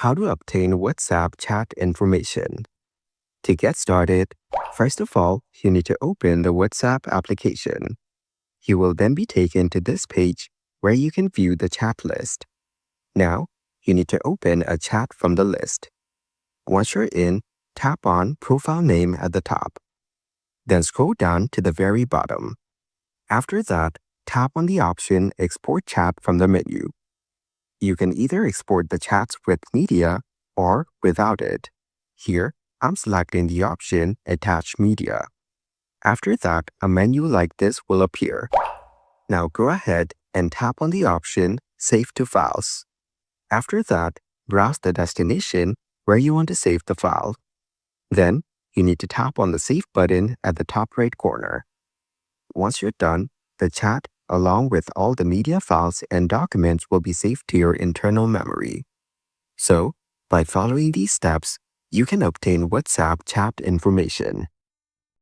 How to obtain WhatsApp chat information. To get started, first of all, you need to open the WhatsApp application. You will then be taken to this page where you can view the chat list. Now, you need to open a chat from the list. Once you're in, tap on Profile Name at the top. Then scroll down to the very bottom. After that, tap on the option Export Chat from the menu. You can either export the chats with media or without it. Here, I'm selecting the option Attach Media. After that, a menu like this will appear. Now go ahead and tap on the option Save to Files. After that, browse the destination where you want to save the file. Then, you need to tap on the Save button at the top right corner. Once you're done, the chat, along with all the media files and documents, will be saved to your internal memory. So, by following these steps, you can obtain WhatsApp chat information.